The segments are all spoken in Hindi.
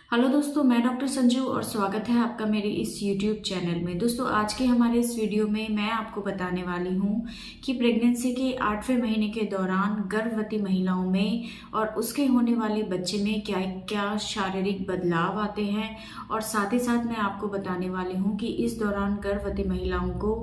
हेलो दोस्तों, मैं डॉक्टर संजू और स्वागत है आपका मेरे इस YouTube चैनल में। दोस्तों, आज के हमारे इस वीडियो में मैं आपको बताने वाली हूँ कि प्रेगनेंसी के 8वें महीने के दौरान गर्भवती महिलाओं में और उसके होने वाले बच्चे में क्या क्या शारीरिक बदलाव आते हैं, और साथ ही साथ मैं आपको बताने वाली हूँ कि इस दौरान गर्भवती महिलाओं को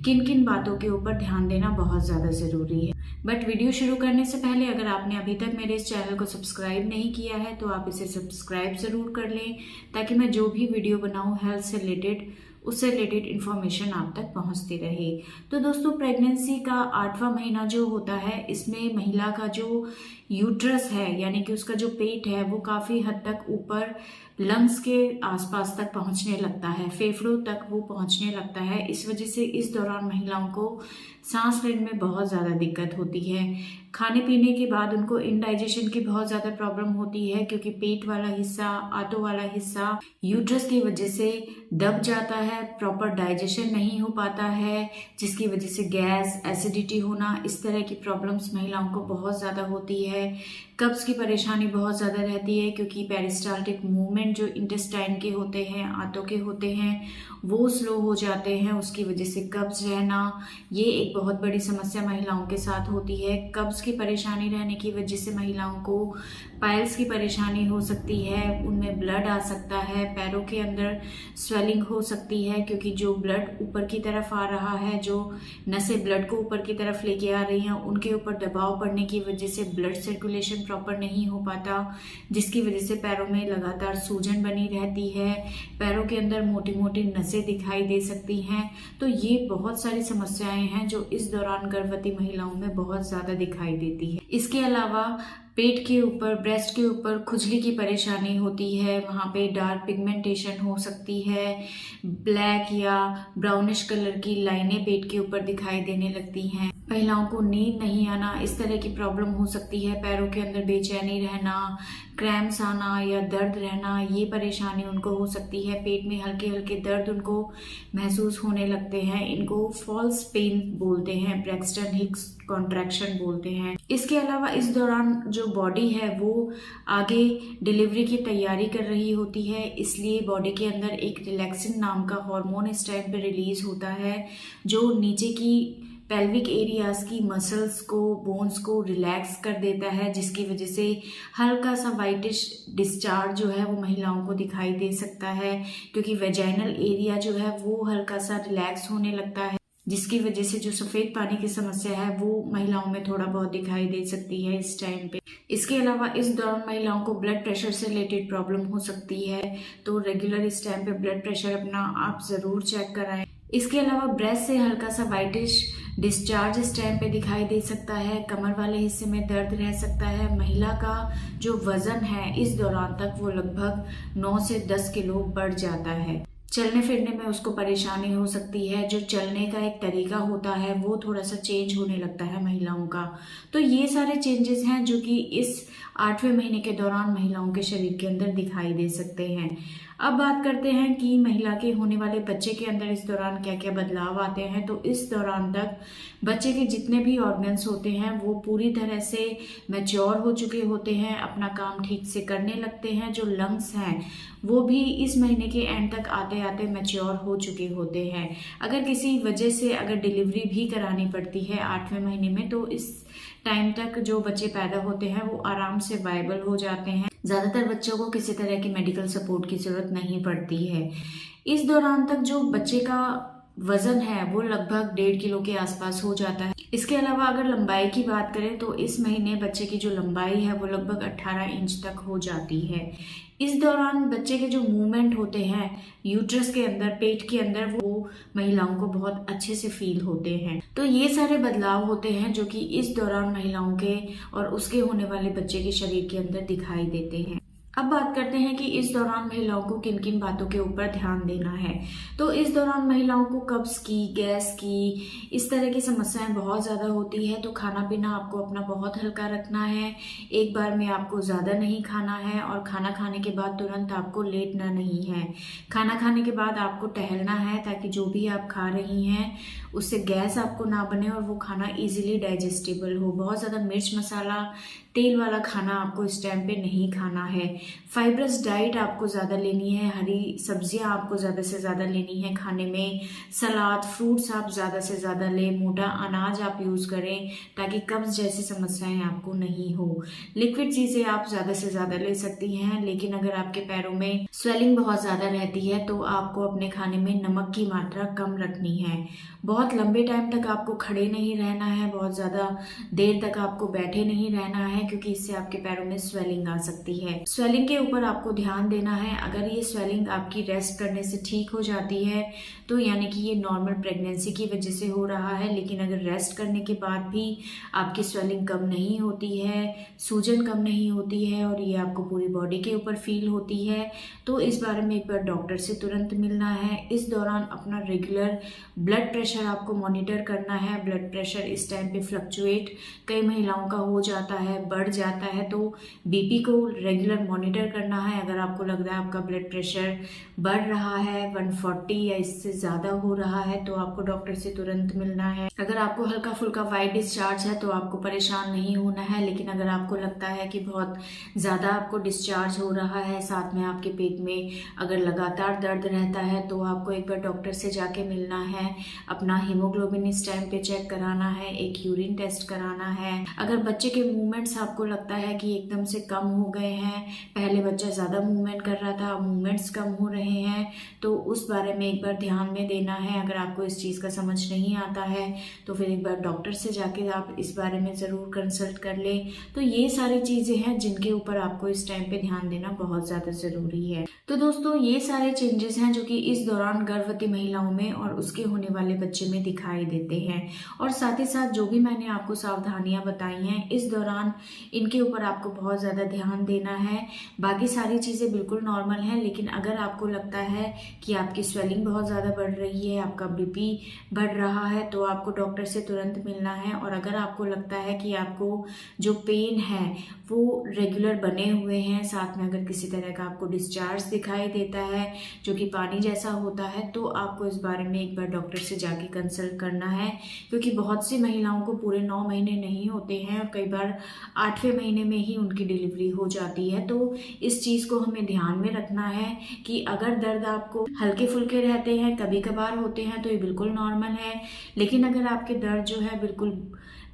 किन किन बातों के ऊपर ध्यान देना बहुत ज़्यादा ज़रूरी है। बट वीडियो शुरू करने से पहले अगर आपने अभी तक मेरे इस चैनल को सब्सक्राइब नहीं किया है तो आप इसे सब्सक्राइब ज़रूर कर लें, ताकि मैं जो भी वीडियो बनाऊं हेल्थ से रिलेटेड, उससे रिलेटेड इन्फॉर्मेशन आप तक पहुंचती रहे। तो दोस्तों, प्रेगनेंसी का 8वां महीना जो होता है, इसमें महिला का जो यूट्रस है यानी कि उसका जो पेट है वो काफ़ी हद तक ऊपर लंग्स के आसपास तक पहुंचने लगता है, फेफड़ों तक वो पहुंचने लगता है। इस वजह से इस दौरान महिलाओं को सांस लेने में बहुत ज़्यादा दिक्कत होती है। खाने पीने के बाद उनको इंडाइजेशन की बहुत ज़्यादा प्रॉब्लम होती है, क्योंकि पेट वाला हिस्सा, आंतों वाला हिस्सा यूट्रस की वजह से दब जाता है, प्रॉपर डाइजेशन नहीं हो पाता है, जिसकी वजह से गैस, एसिडिटी होना, इस तरह की प्रॉब्लम्स महिलाओं को बहुत ज़्यादा होती है। कब्ज की परेशानी बहुत ज़्यादा रहती है, क्योंकि पेरिस्टाल्टिक मूवमेंट जो इंटेस्टाइन के होते हैं, आंतों के होते हैं, वो स्लो हो जाते हैं। उसकी वजह से कब्ज रहना, ये एक बहुत बड़ी समस्या महिलाओं के साथ होती है। कब्ज की परेशानी रहने की वजह से महिलाओं को पाइल्स की परेशानी हो सकती है, उनमें ब्लड आ सकता है, पैरों के अंदर स्वेलिंग हो सकती है, क्योंकि जो ब्लड ऊपर की तरफ आ रहा है, जो नसें ब्लड को ऊपर की तरफ लेके आ रही हैं, उनके ऊपर दबाव पड़ने की वजह से ब्लड सर्कुलेशन प्रॉपर नहीं हो पाता, जिसकी वजह से पैरों में लगातार सूजन बनी रहती है, पैरों के अंदर मोटी मोटी नसें दिखाई दे सकती हैं। तो ये बहुत सारी समस्याएं हैं जो इस दौरान गर्भवती महिलाओं में बहुत ज़्यादा दिखाई देती है। इसके अलावा पेट के ऊपर, ब्रेस्ट के ऊपर खुजली की परेशानी होती है, वहाँ पे डार्क पिगमेंटेशन हो सकती है, ब्लैक या ब्राउनिश कलर की लाइनें पेट के ऊपर दिखाई देने लगती हैं। महिलाओं को नींद नहीं आना, इस तरह की प्रॉब्लम हो सकती है। पैरों के अंदर बेचैनी रहना, क्रैम्स आना या दर्द रहना, ये परेशानी उनको हो सकती है। पेट में हल्के हल्के दर्द उनको महसूस होने लगते हैं, इनको फॉल्स पेन बोलते हैं, ब्रैक्सटन हिक्स कॉन्ट्रैक्शन बोलते हैं। इसके अलावा इस दौरान जो बॉडी है वो आगे डिलीवरी की तैयारी कर रही होती है, इसलिए बॉडी के अंदर एक रिलैक्सिन नाम का हार्मोन इस टाइम पे रिलीज होता है, जो नीचे की पेल्विक एरियाज की मसल्स को, बोन्स को रिलैक्स कर देता है, जिसकी वजह से हल्का सा वाइटिश डिस्चार्ज जो है वो महिलाओं को दिखाई दे सकता है, क्योंकि वेजाइनल एरिया जो है वो हल्का सा रिलैक्स होने लगता है, जिसकी वजह से जो सफ़ेद पानी की समस्या है वो महिलाओं में थोड़ा बहुत दिखाई दे सकती है इस टाइम पे। इसके अलावा इस दौरान महिलाओं को ब्लड प्रेशर से रिलेटेड प्रॉब्लम हो सकती है, तो रेगुलर इस टाइम पे ब्लड प्रेशर अपना आप ज़रूर चेक कराएं। इसके अलावा ब्रेस्ट से हल्का सा वाइटिश डिस्चार्ज इस टाइम पे दिखाई दे सकता है, कमर वाले हिस्से में दर्द रह सकता है। महिला का जो वजन है इस दौरान तक वो लगभग 9 से 10 किलो बढ़ जाता है। चलने फिरने में उसको परेशानी हो सकती है, जो चलने का एक तरीका होता है वो थोड़ा सा चेंज होने लगता है महिलाओं का। तो ये सारे चेंजेस हैं जो कि इस 8वें महीने के दौरान महिलाओं के शरीर के अंदर दिखाई दे सकते हैं। अब बात करते हैं कि महिला के होने वाले बच्चे के अंदर इस दौरान क्या क्या बदलाव आते हैं। तो इस दौरान तक बच्चे के जितने भी ऑर्गन्स होते हैं वो पूरी तरह से मैच्योर हो चुके होते हैं, अपना काम ठीक से करने लगते हैं। जो लंग्स हैं वो भी इस महीने के एंड तक आते आते मैच्योर हो चुके होते हैं। अगर किसी वजह से अगर डिलीवरी भी करानी पड़ती है 8वें महीने में, तो इस टाइम तक जो बच्चे पैदा होते हैं वो आराम से वायबल हो जाते हैं। ज़्यादातर बच्चों को किसी तरह की मेडिकल सपोर्ट की ज़रूरत नहीं पड़ती है। इस दौरान तक जो बच्चे का वजन है वो लगभग 1.5 किलो के आसपास हो जाता है। इसके अलावा अगर लंबाई की बात करें तो इस महीने बच्चे की जो लंबाई है वो लगभग 18 इंच तक हो जाती है। इस दौरान बच्चे के जो मूवमेंट होते हैं यूट्रस के अंदर, पेट के अंदर, वो महिलाओं को बहुत अच्छे से फील होते हैं। तो ये सारे बदलाव होते हैं जो कि इस दौरान महिलाओं के और उसके होने वाले बच्चे के शरीर के अंदर दिखाई देते हैं। अब बात करते हैं कि इस दौरान महिलाओं को किन किन बातों के ऊपर ध्यान देना है। तो इस दौरान महिलाओं को कब्ज की, गैस की, इस तरह की समस्याएं बहुत ज़्यादा होती है। तो खाना पीना आपको अपना बहुत हल्का रखना है, एक बार में आपको ज़्यादा नहीं खाना है, और खाना खाने के बाद तुरंत आपको लेटना नहीं है। खाना खाने के बाद आपको टहलना है, ताकि जो भी आप खा रही हैं उससे गैस आपको ना बने और वो खाना इजीली डाइजेस्टेबल हो। बहुत ज़्यादा मिर्च मसाला तेल वाला खाना आपको इस टाइम पे नहीं खाना है। फाइब्रस डाइट आपको ज़्यादा लेनी है, हरी सब्जियां आपको ज़्यादा से ज़्यादा लेनी है खाने में, सलाद फ्रूट्स आप ज़्यादा से ज़्यादा लें, मोटा अनाज आप यूज़ करें ताकि कब्ज जैसी समस्याएं आपको नहीं हो। लिक्विड चीज़ें आप ज़्यादा से ज़्यादा ले सकती हैं, लेकिन अगर आपके पैरों में स्वेलिंग बहुत ज़्यादा रहती है तो आपको अपने खाने में नमक की मात्रा कम रखनी है। बहुत लंबे टाइम तक आपको खड़े नहीं रहना है, बहुत ज़्यादा देर तक आपको बैठे नहीं रहना है, क्योंकि इससे आपके पैरों में स्वेलिंग आ सकती है। स्वेलिंग के ऊपर आपको ध्यान देना है। अगर ये स्वेलिंग आपकी रेस्ट करने से ठीक हो जाती है तो यानी कि ये नॉर्मल प्रेगनेंसी की वजह से हो रहा है, लेकिन अगर रेस्ट करने के बाद भी आपकी स्वेलिंग कम नहीं होती है, सूजन कम नहीं होती है और ये आपको पूरी बॉडी के ऊपर फील होती है, तो इस बारे में एक बार डॉक्टर से तुरंत मिलना है। इस दौरान अपना रेगुलर ब्लड प्रेशर आपको मॉनिटर करना है। ब्लड प्रेशर इस टाइम पे फ्लक्चुएट कई महिलाओं का हो जाता है, बढ़ जाता है, तो बीपी को रेगुलर मॉनिटर करना है। अगर आपको लग रहा है आपका ब्लड प्रेशर बढ़ रहा है, 140 या इससे ज़्यादा हो रहा है, तो आपको डॉक्टर से तुरंत मिलना है। अगर आपको हल्का फुल्का वाइट डिस्चार्ज है तो आपको परेशान नहीं होना है, लेकिन अगर आपको लगता है कि बहुत ज़्यादा आपको डिस्चार्ज हो रहा है, साथ में आपके पेट में अगर लगातार दर्द रहता है, तो आपको एक बार डॉक्टर से जाके मिलना है। अपना हीमोग्लोबिन इस टाइम पे चेक कराना है, एक यूरिन टेस्ट कराना है। अगर बच्चे के मूवमेंट्स आपको लगता है कि एकदम से कम हो गए हैं, पहले बच्चा ज़्यादा मूवमेंट कर रहा था, मूवमेंट्स कम हो रहे हैं, तो उस बारे में एक बार ध्यान में देना है। अगर आपको इस चीज़ का समझ नहीं आता है तो फिर एक बार डॉक्टर से जाके आप इस बारे में ज़रूर कंसल्ट कर लें। तो ये सारी चीज़ें हैं जिनके ऊपर आपको इस टाइम पे ध्यान देना बहुत ज़्यादा ज़रूरी है। तो दोस्तों ये सारे चेंजेस हैं जो कि इस दौरान गर्भवती महिलाओं में और उसके होने वाले बच्चे में दिखाई देते हैं। और साथ ही साथ जो भी मैंने आपको सावधानियां बताई हैं, इस दौरान इनके ऊपर आपको बहुत ज़्यादा ध्यान देना है। बाकी सारी चीज़ें बिल्कुल नॉर्मल हैं, लेकिन अगर आपको लगता है कि आपकी स्वेलिंग बहुत ज़्यादा बढ़ रही है, आपका बीपी बढ़ रहा है, तो आपको डॉक्टर से तुरंत मिलना है। और अगर आपको लगता है कि आपको जो पेन है वो रेगुलर बने हुए हैं, साथ में अगर किसी तरह का आपको डिस्चार्ज दिखाई देता है जो कि पानी जैसा होता है, तो आपको इस बारे में एक बार डॉक्टर से जाके कंसल्ट करना है। क्योंकि बहुत सी महिलाओं को पूरे 9 महीने नहीं होते हैं और कई बार 8वें महीने में ही उनकी डिलीवरी हो जाती है। तो इस चीज़ को हमें ध्यान में रखना है कि अगर दर्द आपको हल्के फुल्के रहते हैं, कभी कभार होते हैं, तो ये बिल्कुल नॉर्मल है। लेकिन अगर आपके दर्द जो है बिल्कुल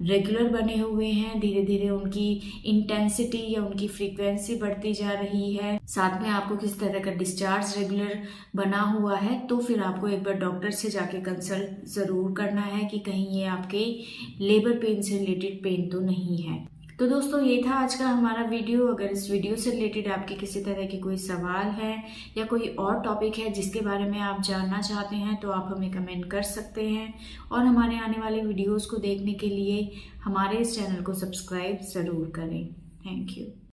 रेगुलर बने हुए हैं, धीरे धीरे उनकी इंटेंसिटी या उनकी फ्रीक्वेंसी बढ़ती जा रही है, साथ में आपको किस तरह का डिस्चार्ज रेगुलर बना हुआ है, तो फिर आपको एक बार डॉक्टर से जाके कंसल्ट ज़रूर करना है कि कहीं ये आपके लेबर पेन से रिलेटेड पेन तो नहीं है। तो दोस्तों ये था आज का हमारा वीडियो। अगर इस वीडियो से रिलेटेड आपके किसी तरह के कोई सवाल है या कोई और टॉपिक है जिसके बारे में आप जानना चाहते हैं, तो आप हमें कमेंट कर सकते हैं। और हमारे आने वाले वीडियोस को देखने के लिए हमारे इस चैनल को सब्सक्राइब ज़रूर करें। Thank you.